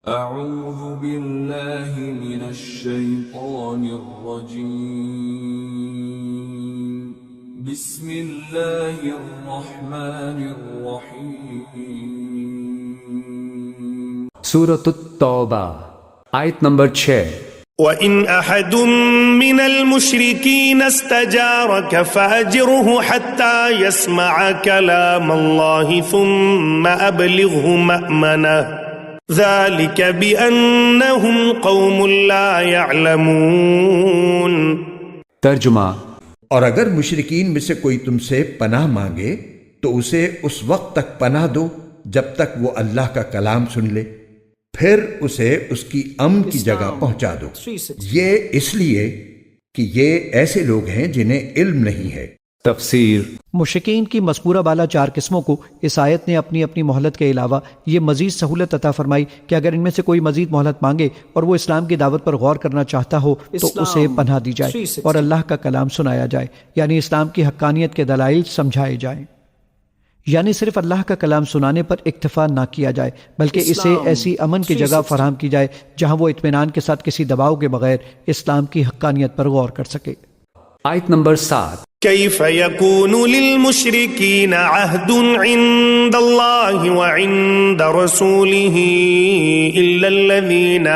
اعوذ باللہ من الشیطان الرجیم بسم اللہ الرحمن الرحیم سورۃ التوبہ آیت نمبر 6۔ وَإِنْ أَحَدٌ مِّنَ الْمُشْرِكِينَ اسْتَجَارَكَ فَأَجِرْهُ حَتَّى يَسْمَعَ كَلَامَ اللَّهِ ثُمَّ أَبْلِغْهُ مَأْمَنَهُ ذَلِكَ بِأَنَّهُمْ قَوْمٌ لَا يَعْلَمُونَ۔ ترجمہ: اور اگر مشرکین میں سے کوئی تم سے پناہ مانگے تو اسے اس وقت تک پناہ دو جب تک وہ اللہ کا کلام سن لے، پھر اسے اس کی امن کی جگہ پہنچا دو۔ یہ اس لیے کہ یہ ایسے لوگ ہیں جنہیں علم نہیں ہے۔ تفسیر: مشرکین کی مذکورہ بالا 4 قسموں کو اس آیت نے اپنی اپنی مہلت کے علاوہ یہ مزید سہولت عطا فرمائی کہ اگر ان میں سے کوئی مزید مہلت مانگے اور وہ اسلام کی دعوت پر غور کرنا چاہتا ہو تو اسے پناہ دی جائے اور اللہ کا کلام سنایا جائے، یعنی اسلام کی حقانیت کے دلائل سمجھائے جائیں، یعنی صرف اللہ کا کلام سنانے پر اکتفا نہ کیا جائے بلکہ اسے ایسی امن کی جگہ فراہم کی جائے جہاں وہ اطمینان کے ساتھ کسی دباؤ کے بغیر اسلام کی حقانیت پر غور کر سکے۔ آیت نمبر 7۔ كيف يكون للمشركين عهد عند الله وعند رسوله إلا الذين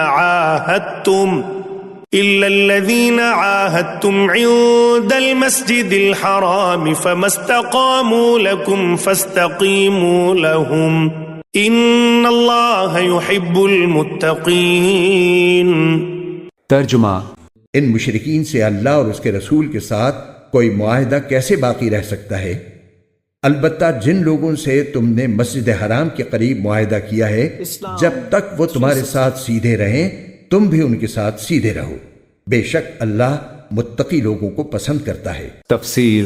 عاهدتم عند المسجد الحرام فما استقاموا لكم فاستقيموا لهم إن الله يحب المتقين۔ ترجمہ: ان مشرکین سے اللہ اور اس کے رسول کے ساتھ کوئی معاہدہ کیسے باقی رہ سکتا ہے؟ البتہ جن لوگوں سے تم نے مسجد حرام کے قریب معاہدہ کیا ہے، جب تک وہ تمہارے ساتھ سیدھے رہیں تم بھی ان کے ساتھ سیدھے رہو، بے شک اللہ متقی لوگوں کو پسند کرتا ہے۔ تفسیر: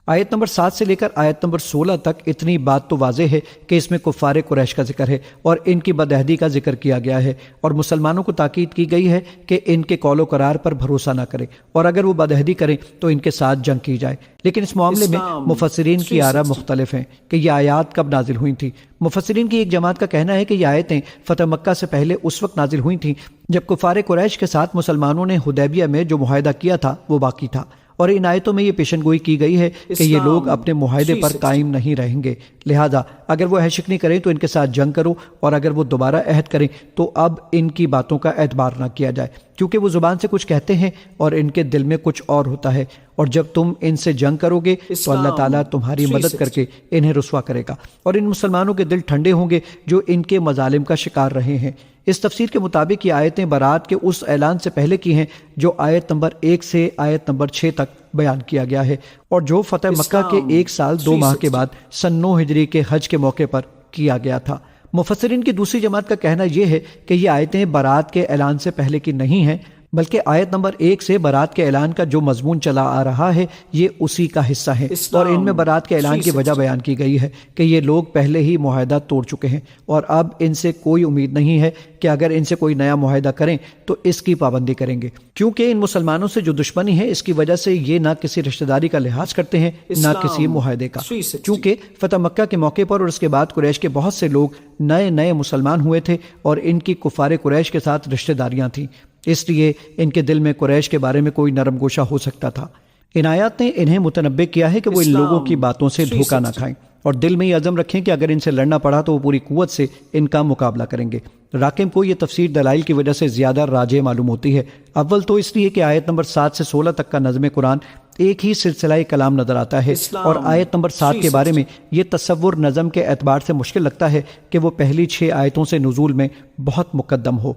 آیت نمبر 7 سے لے کر آیت نمبر 16 تک اتنی بات تو واضح ہے کہ اس میں کفار قریش کا ذکر ہے اور ان کی بدعہدی کا ذکر کیا گیا ہے، اور مسلمانوں کو تاکید کی گئی ہے کہ ان کے قول و قرار پر بھروسہ نہ کریں، اور اگر وہ بدعہدی کریں تو ان کے ساتھ جنگ کی جائے۔ لیکن اس معاملے میں مفسرین کی آراء مختلف ہیں کہ یہ آیات کب نازل ہوئی تھیں۔ مفسرین کی ایک جماعت کا کہنا ہے کہ یہ آیتیں فتح مکہ سے پہلے اس وقت نازل ہوئی تھیں جب کفار قریش کے ساتھ مسلمانوں نے حدیبیہ میں جو معاہدہ کیا تھا وہ باقی تھا، اور ان آیتوں میں یہ پیشن گوئی کی گئی ہے کہ یہ لوگ اپنے معاہدے پر قائم نہیں رہیں گے، لہذا اگر وہ عہد شکنی کریں تو ان کے ساتھ جنگ کرو، اور اگر وہ دوبارہ عہد کریں تو اب ان کی باتوں کا اعتبار نہ کیا جائے، کیونکہ وہ زبان سے کچھ کہتے ہیں اور ان کے دل میں کچھ اور ہوتا ہے، اور جب تم ان سے جنگ کرو گے تو اللہ تعالیٰ تمہاری مدد کر کے انہیں رسوا کرے گا، اور ان مسلمانوں کے دل ٹھنڈے ہوں گے جو ان کے مظالم کا شکار رہے ہیں۔ اس تفسیر کے مطابق یہ آیتیں برات کے اس اعلان سے پہلے کی ہیں جو آیت نمبر 1 سے آیت نمبر 6 تک بیان کیا گیا ہے، اور جو فتح مکہ کے 1 سال 2 ماہ کے بعد سن 9 ہجری کے حج کے موقع پر کیا گیا تھا۔ مفسرین کی دوسری جماعت کا کہنا یہ ہے کہ یہ آیتیں برات کے اعلان سے پہلے کی نہیں ہیں، بلکہ آیت نمبر 1 سے برات کے اعلان کا جو مضمون چلا آ رہا ہے یہ اسی کا حصہ ہے، اور ان میں برات کے اعلان کی وجہ بیان کی گئی ہے کہ یہ لوگ پہلے ہی معاہدہ توڑ چکے ہیں اور اب ان سے کوئی امید نہیں ہے کہ اگر ان سے کوئی نیا معاہدہ کریں تو اس کی پابندی کریں گے، کیونکہ ان مسلمانوں سے جو دشمنی ہے اس کی وجہ سے یہ نہ کسی رشتہ داری کا لحاظ کرتے ہیں نہ کسی معاہدے کا، چونکہ فتح مکہ کے موقع پر اور اس کے بعد قریش کے بہت سے لوگ نئے مسلمان ہوئے تھے اور ان کی کفار قریش کے ساتھ رشتہ داریاں تھیں، اس لیے ان کے دل میں قریش کے بارے میں کوئی نرم گوشہ ہو سکتا تھا۔ ان آیات نے انہیں متنبہ کیا ہے کہ وہ ان لوگوں کی باتوں سے دھوکہ نہ کھائیں اور دل میں یہ عزم رکھیں کہ اگر ان سے لڑنا پڑا تو وہ پوری قوت سے ان کا مقابلہ کریں گے۔ راکم کو یہ تفسیر دلائل کی وجہ سے زیادہ راجح معلوم ہوتی ہے۔ اول تو اس لیے کہ آیت نمبر 7 سے 16 تک کا نظم قرآن ایک ہی سلسلہ کلام نظر آتا ہے، اور آیت نمبر 7 کے بارے میں یہ تصور نظم کے اعتبار سے مشکل لگتا ہے کہ وہ پہلی 6 آیتوں سے نزول میں بہت مقدم ہو۔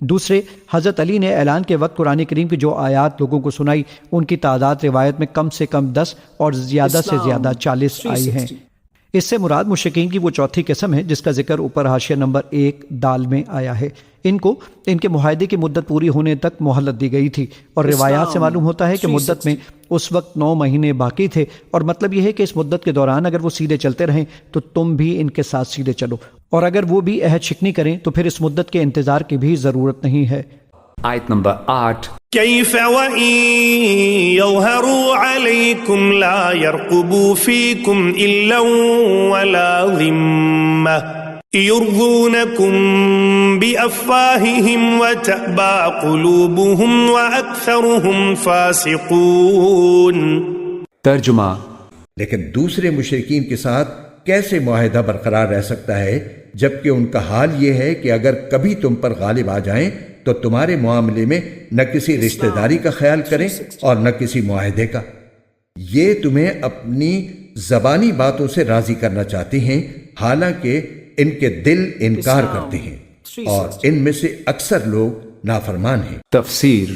دوسرے، حضرت علی نے اعلان کے وقت قرآن کریم کی جو آیات لوگوں کو سنائی ان کی تعداد روایت میں کم سے کم 10 اور زیادہ سے زیادہ 40 آئی ہیں۔ اس سے مراد مشرکین کی وہ چوتھی قسم ہے جس کا ذکر اوپر حاشیہ نمبر 1 دال میں آیا ہے۔ ان کو ان کے معاہدے کی مدت پوری ہونے تک مہلت دی گئی تھی، اور روایات سے معلوم ہوتا ہے کہ مدت میں اس وقت 9 مہینے باقی تھے، اور مطلب یہ ہے کہ اس مدت کے دوران اگر وہ سیدھے چلتے رہیں تو تم بھی ان کے ساتھ سیدھے چلو، اور اگر وہ بھی عہد شکنی کریں تو پھر اس مدت کے انتظار کی بھی ضرورت نہیں ہے۔ آیت نمبر 8۔ كيف وإن يظهروا عليكم لا يرقبوا فيكم إلا ولا ذمة يرضونكم بأفواههم وتأبى قلوبهم وأكثرهم فاسقون. ترجمہ. لیکن دوسرے مشرکین کے ساتھ کیسے معاہدہ برقرار رہ سکتا ہے جبکہ ان کا حال یہ ہے کہ اگر کبھی تم پر غالب آ جائیں تو تمہارے معاملے میں نہ کسی رشتہ داری کا خیال کریں اور نہ کسی معاہدے کا. یہ تمہیں اپنی زبانی باتوں سے راضی کرنا چاہتے ہیں حالانکہ ان کے دل انکار کرتے ہیں اور ان میں سے اکثر لوگ نافرمان ہیں. تفسیر.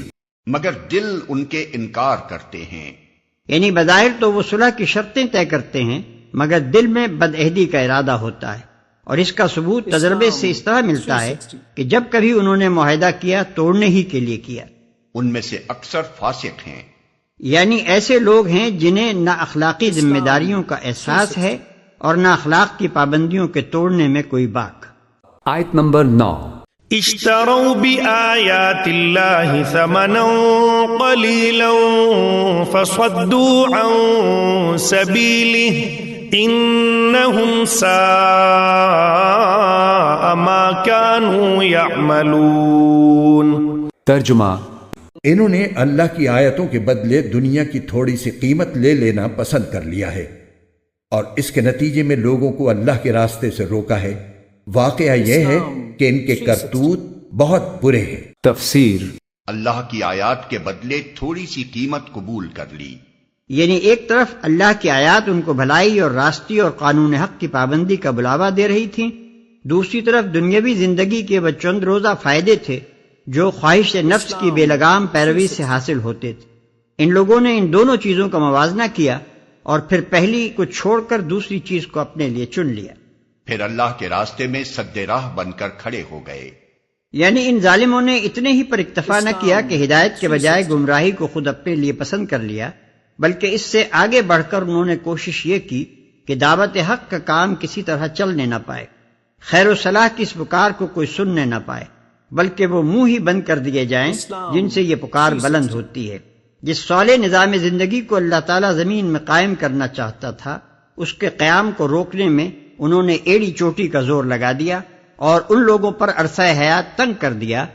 مگر دل ان کے انکار کرتے ہیں. یعنی بظاہر تو وہ صلح کی شرطیں طے کرتے ہیں مگر دل میں بدعہدی کا ارادہ ہوتا ہے، اور اس کا ثبوت تجربے سے اس طرح ملتا ہے کہ جب کبھی انہوں نے معاہدہ کیا توڑنے ہی کے لیے کیا. ان میں سے اکثر فاسق ہیں. یعنی ایسے لوگ ہیں جنہیں نہ اخلاقی ذمہ داریوں کا احساس ہے اور نہ اخلاق کی پابندیوں کے توڑنے میں کوئی باک. آیت نمبر 9. اشتروا بآيات الله ثمنا قليلا فصدوا عن سبيله إنهم ساء ما كانوا يعملون. ترجمہ. انہوں نے اللہ کی آیتوں کے بدلے دنیا کی تھوڑی سی قیمت لے لینا پسند کر لیا ہے اور اس کے نتیجے میں لوگوں کو اللہ کے راستے سے روکا ہے. واقعہ یہ ہے کہ ان کے کرتوت بہت برے ہیں. تفسیر. اللہ کی آیات کے بدلے تھوڑی سی قیمت قبول کر لی. یعنی ایک طرف اللہ کی آیات ان کو بھلائی اور راستی اور قانون حق کی پابندی کا بلاوا دے رہی تھیں، دوسری طرف دنیاوی زندگی کے وہ چند روزہ فائدے تھے جو خواہش نفس کی بے لگام پیروی سے حاصل ہوتے تھے. ان لوگوں نے ان دونوں چیزوں کا موازنہ کیا اور پھر پہلی کو چھوڑ کر دوسری چیز کو اپنے لیے چن لیا. پھر اللہ کے راستے میں سد راہ بن کر کھڑے ہو گئے. یعنی ان ظالموں نے اتنے ہی پر اکتفا نہ کیا کہ ہدایت کے بجائے گمراہی کو خود اپنے لیے پسند کر لیا، بلکہ اس سے آگے بڑھ کر انہوں نے کوشش یہ کی کہ دعوت حق کا کام کسی طرح چلنے نہ پائے، خیر و صلاح کی اس پکار کو کوئی سننے نہ پائے، بلکہ وہ منہ ہی بند کر دیے جائیں جن سے یہ پکار بلند ہوتی ہے. جس صالح نظام زندگی کو اللہ تعالیٰ زمین میں قائم کرنا چاہتا تھا اس کے قیام کو روکنے میں انہوں نے ایڑی چوٹی کا زور لگا دیا اور ان لوگوں پر عرصہ حیات تنگ کر دیا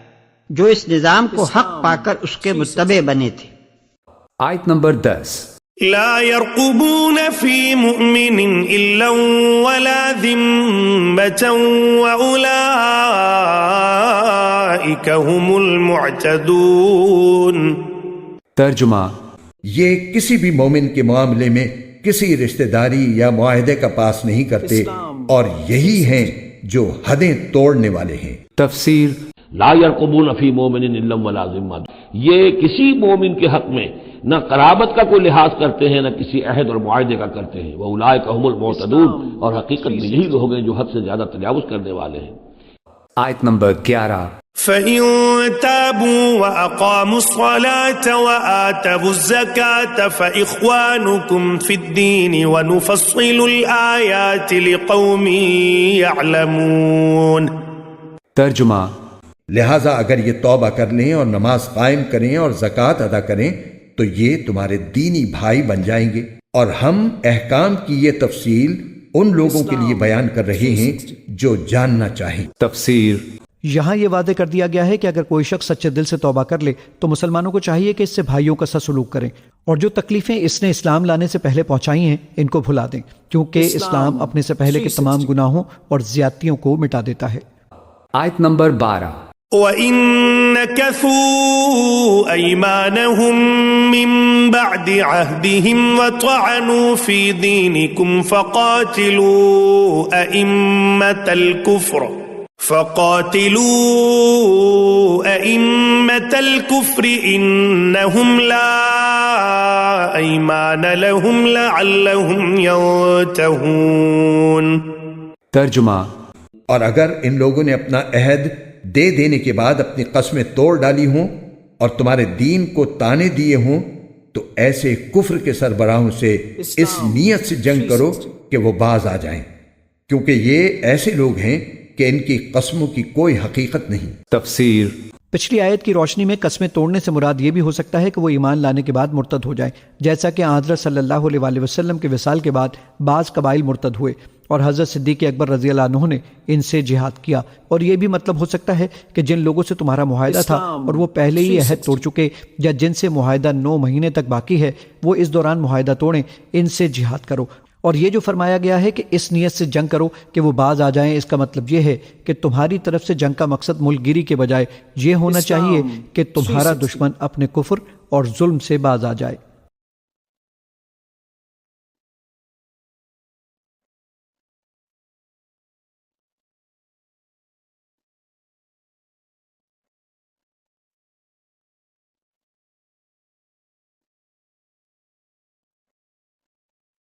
جو اس نظام کو حق پا کر اس کے متبع بنے تھے. آیت نمبر 10. لا يرقبون في مؤمن إلا ولا ذمة وأولئك هم المعتدون. ترجمہ. یہ کسی بھی مومن کے معاملے میں کسی رشتہ داری یا معاہدے کا پاس نہیں کرتے اور یہی ہیں جو حدیں توڑنے والے ہیں. تفسیر. لا يرقبون فی مومن الا ولا ذمہ، یہ کسی مومن کے حق میں نہ قرابت کا کوئی لحاظ کرتے ہیں نہ کسی عہد اور معاہدے کا کرتے ہیں. واولئک هم المعتدون، اور حقیقت میں یہی لوگ ہیں جو حد سے زیادہ تجاوز کرنے والے ہیں. آیت نمبر 11. فَإِن تَابُوا وَأَقَامُوا الصَّلَاةَ وَآتَوُا الزَّكَاةَ فَإِخْوَانُكُمْ فِي الدِّينِ وَنُفَصِّلُ الْآيَاتِ لِقَوْمٍ يَعْلَمُونَ. ترجمہ. لہٰذا اگر یہ توبہ کر لیں اور نماز قائم کریں اور زکوٰۃ ادا کریں تو یہ تمہارے دینی بھائی بن جائیں گے، اور ہم احکام کی یہ تفصیل ان لوگوں کے لیے بیان کر رہے ہیں جو جاننا چاہیں. تفسیر. یہاں یہ وعدے کر دیا گیا ہے کہ اگر کوئی شخص سچے دل سے توبہ کر لے تو مسلمانوں کو چاہیے کہ اس سے بھائیوں کا سا سلوک کریں اور جو تکلیفیں اس نے اسلام لانے سے پہلے پہنچائی ہیں ان کو بھلا دیں، کیونکہ اسلام اپنے سے پہلے کے تمام گناہوں اور زیادتیوں کو مٹا دیتا ہے. آیت نمبر 12. وَإِن نَكَثُوا أَيْمَانَهُم مِّن بَعْدِ عَهْدِهِمْ وَطَعَنُوا فِي دِينِكُمْ فَقَاتِلُوا أَئِمَّةَ الْكُفْرِ إِنَّهُمْ لَا أَيْمَانَ لَهُمْ لَعَلَّهُمْ يَنْتَهُونَ. ترجمہ. اور اگر ان لوگوں نے اپنا عہد دے دینے کے بعد اپنی قسمیں توڑ ڈالی ہوں اور تمہارے دین کو تانے دیے ہوں تو ایسے کفر کے سربراہوں سے اس نیت سے جنگ کرو کہ وہ باز آ جائیں، کیونکہ یہ ایسے لوگ ہیں کہ ان کی قسموں کی کوئی حقیقت نہیں. تفسیر. پچھلی آیت کی روشنی میں قسمیں توڑنے سے مراد یہ بھی ہو سکتا ہے کہ وہ ایمان لانے کے بعد مرتد ہو جائیں، جیسا کہ حضرت صلی اللہ علیہ وسلم کے وصال کے بعد بعض قبائل مرتد ہوئے اور حضرت صدیق اکبر رضی اللہ عنہ نے ان سے جہاد کیا۔ اور یہ بھی مطلب ہو سکتا ہے کہ جن لوگوں سے تمہارا معاہدہ تھا اور وہ پہلے ہی عہد توڑ چکے، یا جن سے معاہدہ 9 مہینے تک باقی ہے، وہ اس دوران معاہدہ توڑیں، ان سے جہاد کرو۔ اور یہ جو فرمایا گیا ہے کہ اس نیت سے جنگ کرو کہ وہ باز آ جائیں، اس کا مطلب یہ ہے کہ تمہاری طرف سے جنگ کا مقصد ملک گیری کے بجائے یہ ہونا چاہیے کہ تمہارا دشمن اپنے کفر اور ظلم سے باز آ جائے۔